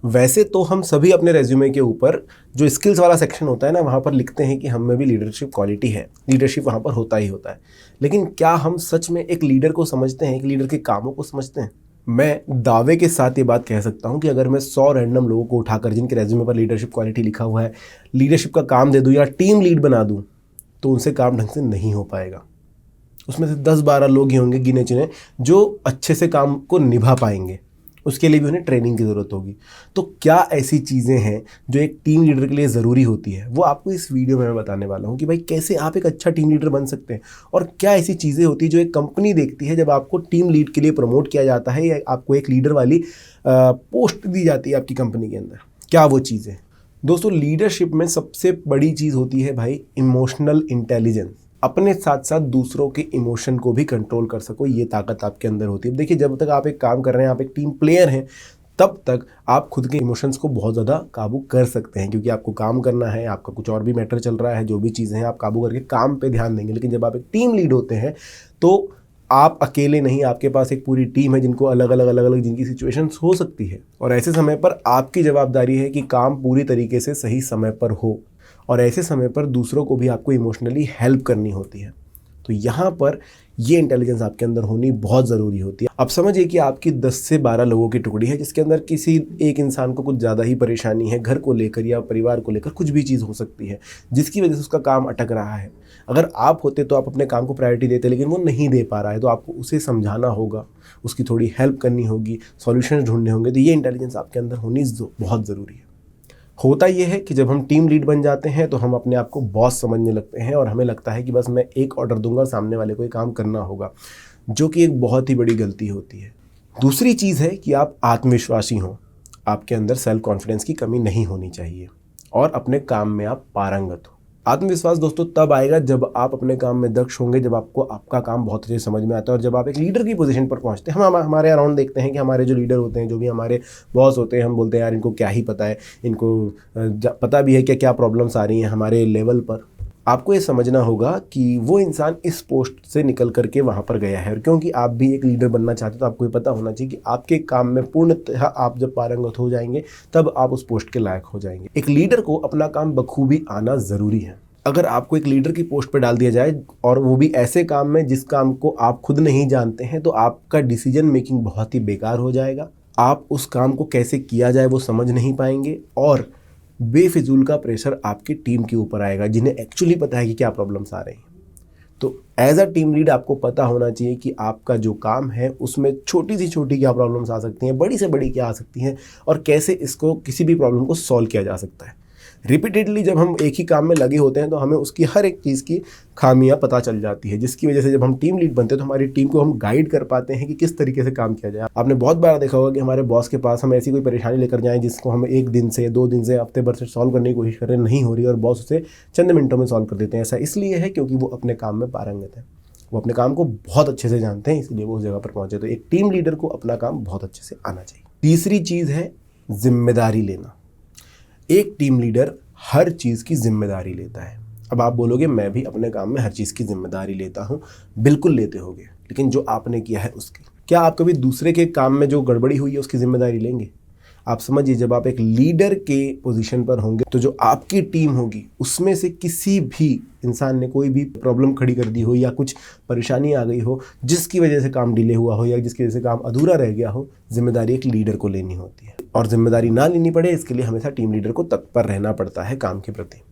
वैसे तो हम सभी अपने रेज्यूमे के ऊपर जो स्किल्स वाला सेक्शन होता है ना, वहाँ पर लिखते हैं कि हम में भी लीडरशिप क्वालिटी है, लीडरशिप वहाँ पर होता ही होता है। लेकिन क्या हम सच में एक लीडर को समझते हैं, एक लीडर के कामों को समझते हैं? मैं दावे के साथ ये बात कह सकता हूँ कि अगर मैं 100 रैंडम लोगों को उठाकर जिनके रेज्यूमे पर लीडरशिप क्वालिटी लिखा हुआ है, लीडरशिप का काम दे दूँ या टीम लीड बना दूँ, तो उनसे काम ढंग से नहीं हो पाएगा। उसमें से 10-12 लोग ही होंगे गिने चुने जो अच्छे से काम को निभा पाएंगे। उसके लिए भी उन्हें ट्रेनिंग की ज़रूरत होगी। तो क्या ऐसी चीज़ें हैं जो एक टीम लीडर के लिए ज़रूरी होती है, वो आपको इस वीडियो में मैं बताने वाला हूँ कि भाई कैसे आप एक अच्छा टीम लीडर बन सकते हैं। और क्या ऐसी चीज़ें होती है जो एक कंपनी देखती है जब आपको टीम लीड के लिए प्रमोट किया जाता है या आपको एक लीडर वाली पोस्ट दी जाती है आपकी कंपनी के अंदर। क्या वो चीज़ें? दोस्तों, लीडरशिप में सबसे बड़ी चीज़ होती है भाई इमोशनल इंटेलिजेंस। अपने साथ साथ दूसरों के इमोशन को भी कंट्रोल कर सको, ये ताकत आपके अंदर होती है। देखिए, जब तक आप एक काम कर रहे हैं, आप एक टीम प्लेयर हैं, तब तक आप खुद के इमोशंस को बहुत ज़्यादा काबू कर सकते हैं, क्योंकि आपको काम करना है, आपका कुछ और भी मैटर चल रहा है, जो भी चीज़ें हैं आप काबू करके काम पे ध्यान देंगे। लेकिन जब आप एक टीम लीड होते हैं तो आप अकेले नहीं, आपके पास एक पूरी टीम है जिनको अलग अलग जिनकी सिचुएशंस हो सकती है, और ऐसे समय पर आपकी जवाबदारी है कि काम पूरी तरीके से सही समय पर हो, और ऐसे समय पर दूसरों को भी आपको इमोशनली हेल्प करनी होती है। तो यहाँ पर ये इंटेलिजेंस आपके अंदर होनी बहुत ज़रूरी होती है। अब समझिए कि आपकी 10 से 12 लोगों की टुकड़ी है, जिसके अंदर किसी एक इंसान को कुछ ज़्यादा ही परेशानी है, घर को लेकर या परिवार को लेकर कुछ भी चीज़ हो सकती है जिसकी वजह से उसका काम अटक रहा है। अगर आप होते तो आप अपने काम को प्रायोरिटी देते, लेकिन वो नहीं दे पा रहा है, तो आपको उसे समझाना होगा, उसकी थोड़ी हेल्प करनी होगी, सॉल्यूशंस ढूंढने होंगे। तो ये इंटेलिजेंस आपके अंदर होनी बहुत ज़रूरी है। होता यह है कि जब हम टीम लीड बन जाते हैं तो हम अपने आप को बॉस समझने लगते हैं और हमें लगता है कि बस मैं एक ऑर्डर दूंगा और सामने वाले को ये काम करना होगा, जो कि एक बहुत ही बड़ी गलती होती है। दूसरी चीज़ है कि आप आत्मविश्वासी हों, आपके अंदर सेल्फ कॉन्फिडेंस की कमी नहीं होनी चाहिए और अपने काम में आप पारंगत हो। आत्मविश्वास दोस्तों तब आएगा जब आप अपने काम में दक्ष होंगे, जब आपको आपका काम बहुत अच्छे से समझ में आता है और जब आप एक लीडर की पोजीशन पर पहुंचते हैं। हम हमारे अराउंड देखते हैं कि हमारे जो लीडर होते हैं, जो भी हमारे बॉस होते हैं, हम बोलते हैं यार इनको क्या ही पता है, इनको पता भी है कि क्या प्रॉब्लम्स आ रही हैं हमारे लेवल पर। आपको ये समझना होगा कि वो इंसान इस पोस्ट से निकल करके वहाँ पर गया है, और क्योंकि आप भी एक लीडर बनना चाहते हो तो आपको ये पता होना चाहिए कि आपके काम में पूर्णतः आप जब पारंगत हो जाएंगे तब आप उस पोस्ट के लायक हो जाएंगे। एक लीडर को अपना काम बखूबी आना ज़रूरी है। अगर आपको एक लीडर की पोस्ट पर डाल दिया जाए और वो भी ऐसे काम में जिस काम को आप खुद नहीं जानते हैं, तो आपका डिसीजन मेकिंग बहुत ही बेकार हो जाएगा। आप उस काम को कैसे किया जाए वो समझ नहीं पाएंगे और बेफिजूल का प्रेशर आपकी टीम के ऊपर आएगा, जिन्हें एक्चुअली पता है कि क्या प्रॉब्लम्स आ रही हैं। तो एज अ टीम लीड आपको पता होना चाहिए कि आपका जो काम है उसमें छोटी से छोटी क्या प्रॉब्लम्स आ सकती हैं, बड़ी से बड़ी क्या आ सकती हैं, और कैसे इसको किसी भी प्रॉब्लम को सॉल्व किया जा सकता है। रिपीटेडली जब हम एक ही काम में लगे होते हैं तो हमें उसकी हर एक चीज़ की खामियां पता चल जाती है, जिसकी वजह से जब हम टीम लीड बनते हैं तो हमारी टीम को हम गाइड कर पाते हैं कि किस तरीके से काम किया जाए। आपने बहुत बार देखा होगा कि हमारे बॉस के पास हम ऐसी कोई परेशानी लेकर जाएं जिसको हम एक दिन से, 2 दिन से, हफ्ते भर से सॉल्व करने की कोशिश कर रहे हैं, नहीं हो रही, और बॉस उसे चंद मिनटों में सॉल्व कर देते हैं। ऐसा इसलिए है क्योंकि वो अपने काम में पारंगत है, वो अपने काम को बहुत अच्छे से जानते हैं, इसलिए वो उस जगह पर पहुंचे। तो एक टीम लीडर को अपना काम बहुत अच्छे से आना चाहिए। तीसरी चीज़ है जिम्मेदारी लेना। एक टीम लीडर हर चीज़ की जिम्मेदारी लेता है। अब आप बोलोगे मैं भी अपने काम में हर चीज़ की जिम्मेदारी लेता हूँ, बिल्कुल लेते होगे, लेकिन जो आपने किया है उसकी। क्या आप कभी दूसरे के काम में जो गड़बड़ी हुई है उसकी जिम्मेदारी लेंगे? आप समझिए, जब आप एक लीडर के पोजीशन पर होंगे तो जो आपकी टीम होगी उसमें से किसी भी इंसान ने कोई भी प्रॉब्लम खड़ी कर दी हो या कुछ परेशानी आ गई हो जिसकी वजह से काम डिले हुआ हो या जिसकी वजह से काम अधूरा रह गया हो, जिम्मेदारी एक लीडर को लेनी होती है। और जिम्मेदारी ना लेनी पड़े इसके लिए हमेशा टीम लीडर को तत्पर रहना पड़ता है काम के प्रति।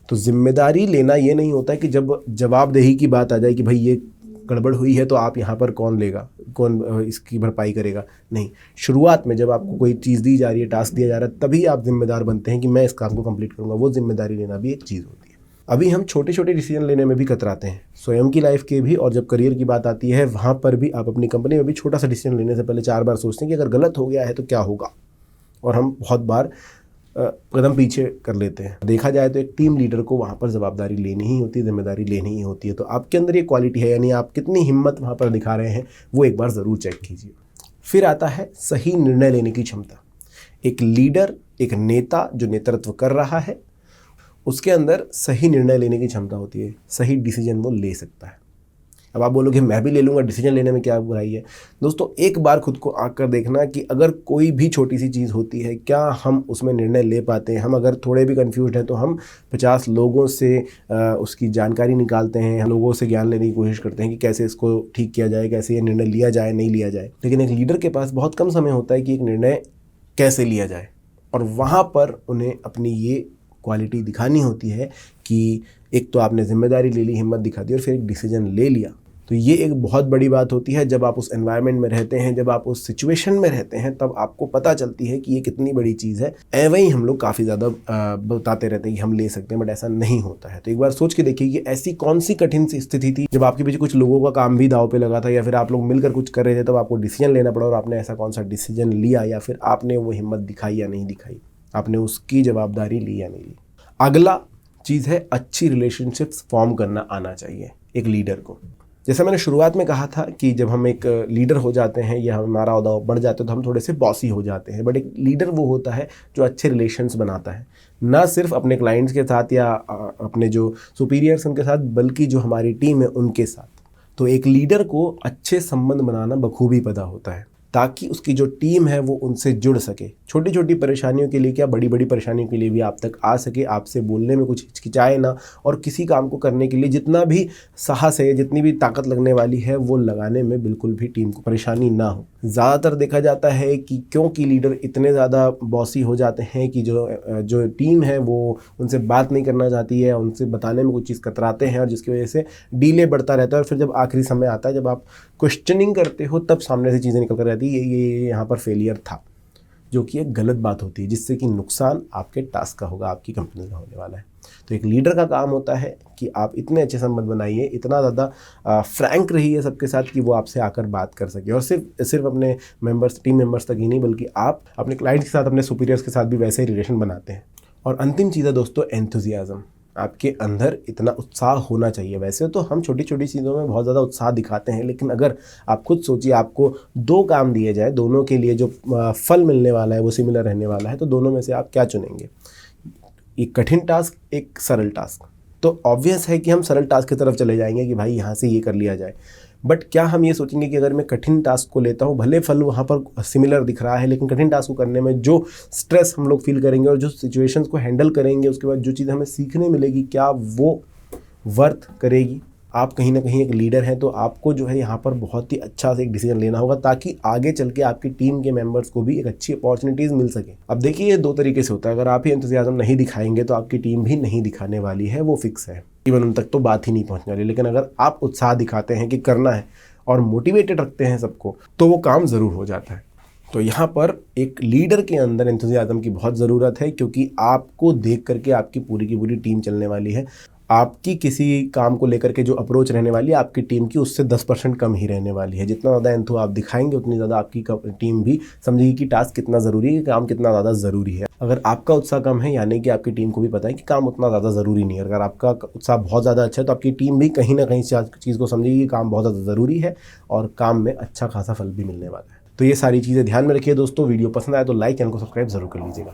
तो जिम्मेदारी लेना ये नहीं होता है कि जब जवाबदेही की बात आ जाए कि भाई ये गड़बड़ हुई है तो आप यहाँ पर कौन लेगा, कौन इसकी भरपाई करेगा। नहीं, शुरुआत में जब आपको कोई चीज़ दी जा रही है, टास्क दिया जा रहा है, तभी आप जिम्मेदार बनते हैं कि मैं इस काम को कंप्लीट करूँगा। वो जिम्मेदारी लेना भी एक चीज़ होती है। अभी हम छोटे छोटे डिसीजन लेने में भी कतराते हैं, स्वयं की लाइफ के भी, और जब करियर की बात आती है वहाँ पर भी आप अपनी कंपनी में भी छोटा सा डिसीजन लेने से पहले 4 बार सोचते हैं कि अगर गलत हो गया है तो क्या होगा, और हम बहुत बार कदम पीछे कर लेते हैं। देखा जाए तो एक टीम लीडर को वहाँ पर जवाबदारी लेनी ही होती है, जिम्मेदारी लेनी ही होती है। तो आपके अंदर ये क्वालिटी है, यानी आप कितनी हिम्मत वहाँ पर दिखा रहे हैं, वो एक बार ज़रूर चेक कीजिए। फिर आता है सही निर्णय लेने की क्षमता। एक लीडर, एक नेता जो नेतृत्व कर रहा है, उसके अंदर सही निर्णय लेने की क्षमता होती है, सही डिसीजन वो ले सकता है। अब आप बोलोगे मैं भी ले लूँगा, डिसीजन लेने में क्या बुराई है। दोस्तों एक बार खुद को आंक कर देखना कि अगर कोई भी छोटी सी चीज़ होती है, क्या हम उसमें निर्णय ले पाते हैं। हम अगर थोड़े भी कंफ्यूज हैं तो हम 50 लोगों से उसकी जानकारी निकालते हैं, हम लोगों से ज्ञान लेने की कोशिश करते हैं कि कैसे इसको ठीक किया जाए, कैसे ये निर्णय लिया जाए, नहीं लिया जाए। लेकिन एक लीडर के पास बहुत कम समय होता है कि एक निर्णय कैसे लिया जाए, और वहाँ पर उन्हें अपनी ये क्वालिटी दिखानी होती है कि एक तो आपने जिम्मेदारी ले ली, हिम्मत दिखा दी और फिर एक डिसीजन ले लिया। तो ये एक बहुत बड़ी बात होती है। जब आप उस एनवायरनमेंट में रहते हैं, जब आप उस सिचुएशन में रहते हैं, तब आपको पता चलती है कि ये कितनी बड़ी चीज़ है। वहीं हम लोग काफ़ी ज़्यादा बताते रहते हैं कि हम ले सकते हैं, बट ऐसा नहीं होता है। तो एक बार सोच के देखिए कि ऐसी कौन सी कठिन सी स्थिति थी जब आपके पीछे कुछ लोगों का काम भी दाव पे लगा था, या फिर आप लोग मिलकर कुछ कर रहे थे, तब आपको डिसीजन लेना पड़ा, और आपने ऐसा कौन सा डिसीजन लिया, या फिर आपने वो हिम्मत दिखाई या नहीं दिखाई, आपने उसकी जवाबदारी ली या नहीं ली। अगला चीज़ है अच्छी रिलेशनशिप्स फॉर्म करना आना चाहिए एक लीडर को। जैसा मैंने शुरुआत में कहा था कि जब हम एक लीडर हो जाते हैं या हमारा ओहदा बढ़ जाता है तो हम थोड़े से बॉसी हो जाते हैं, बट एक लीडर वो होता है जो अच्छे रिलेशंस बनाता है, ना सिर्फ अपने क्लाइंट्स के साथ या अपने जो सुपीरियर्स उनके साथ, बल्कि जो हमारी टीम है उनके साथ। तो एक लीडर को अच्छे संबंध बनाना बखूबी पता होता है, ताकि उसकी जो टीम है वो उनसे जुड़ सके। छोटी छोटी परेशानियों के लिए क्या, बड़ी बड़ी परेशानियों के लिए भी आप तक आ सके, आपसे बोलने में कुछ हिचकिचाए ना, और किसी काम को करने के लिए जितना भी साहस है, जितनी भी ताकत लगने वाली है, वो लगाने में बिल्कुल भी टीम को परेशानी ना हो। ज़्यादातर देखा जाता है कि क्योंकि लीडर इतने ज़्यादा बॉसी हो जाते हैं कि जो टीम है वो उनसे बात नहीं करना चाहती है, उनसे बताने में कुछ चीज़ कतराते हैं, और जिसकी वजह से डीले बढ़ता रहता है। और फिर जब आखिरी समय आता है, जब आप क्वेश्चनिंग करते हो, तब सामने से चीज़ें निकल कर रहती है ये यहाँ पर फेलियर था, जो कि एक गलत बात होती है, जिससे कि नुकसान आपके टास्क का होगा, आपकी कंपनी का होने वाला है। तो एक लीडर का काम होता है कि आप इतने अच्छे संबंध बनाइए, इतना ज़्यादा फ्रैंक रहिए सबके साथ कि वो आपसे आकर बात कर सके, और सिर्फ अपने मेंबर्स, टीम मेंबर्स तक ही नहीं, बल्कि आप अपने क्लाइंट्स के साथ, अपने सुपीरियर्स के साथ भी वैसे ही रिलेशन बनाते हैं। और अंतिम चीज़ है दोस्तों एंथुजियाज्म। आपके अंदर इतना उत्साह होना चाहिए। वैसे तो हम छोटी छोटी चीज़ों में बहुत ज़्यादा उत्साह दिखाते हैं, लेकिन अगर आप खुद सोचिए, आपको 2 काम दिए जाए, दोनों के लिए जो फल मिलने वाला है वो सिमिलर रहने वाला है, तो दोनों में से आप क्या चुनेंगे? एक कठिन टास्क, एक सरल टास्क। तो ऑब्वियस है कि हम सरल टास्क की तरफ चले जाएंगे कि भाई यहाँ से ये कर लिया जाए। बट क्या हम ये सोचेंगे कि अगर मैं कठिन टास्क को लेता हूँ, भले फल वहाँ पर सिमिलर दिख रहा है, लेकिन कठिन टास्क को करने में जो स्ट्रेस हम लोग फील करेंगे और जो सिचुएशंस को हैंडल करेंगे, उसके बाद जो चीज़ हमें सीखने मिलेगी, क्या वो वर्थ करेगी? आप कहीं ना कहीं एक लीडर हैं, तो आपको जो है यहाँ पर बहुत ही अच्छा से एक डिसीजन लेना होगा, ताकि आगे चल के आपकी टीम के मेंबर्स को भी एक अच्छी अपॉर्चुनिटीज़ मिल सके। अब देखिए, ये 2 तरीके से होता है। अगर आप ही एंथुसियाज्म नहीं दिखाएंगे तो आपकी टीम भी नहीं दिखाने वाली है, वो फिक्स है, इवन उन तक तो बात ही नहीं पहुँचने वाली। लेकिन अगर आप उत्साह दिखाते हैं कि करना है और मोटिवेटेड रखते हैं सबको, तो वो काम ज़रूर हो जाता है। तो यहाँ पर एक लीडर के अंदर एंथुसियाज्म की बहुत ज़रूरत है, क्योंकि आपको देख करके आपकी पूरी की पूरी टीम चलने वाली है। आपकी किसी काम को लेकर के जो अप्रोच रहने वाली है आपकी टीम की, उससे 10% कम ही रहने वाली है। जितना ज़्यादा एंथु आप दिखाएंगे, उतनी ज़्यादा आपकी टीम भी समझेगी कि टास्क कितना ज़रूरी है, काम कितना ज़्यादा ज़रूरी है। अगर आपका उत्साह कम है, यानी कि आपकी टीम को भी पता है कि काम उतना ज़्यादा ज़रूरी नहीं है। अगर आपका उत्साह बहुत ज़्यादा अच्छा है, तो आपकी टीम भी कहीं ना कहीं चीज़ को समझेगी कि काम बहुत ज़्यादा ज़रूरी है और काम में अच्छा खासा फल भी मिलने वाला है। तो ये सारी चीज़ें ध्यान में रखिए दोस्तों। वीडियो पसंद आए तो लाइक, चैनल को सब्सक्राइब ज़रूर कर लीजिएगा।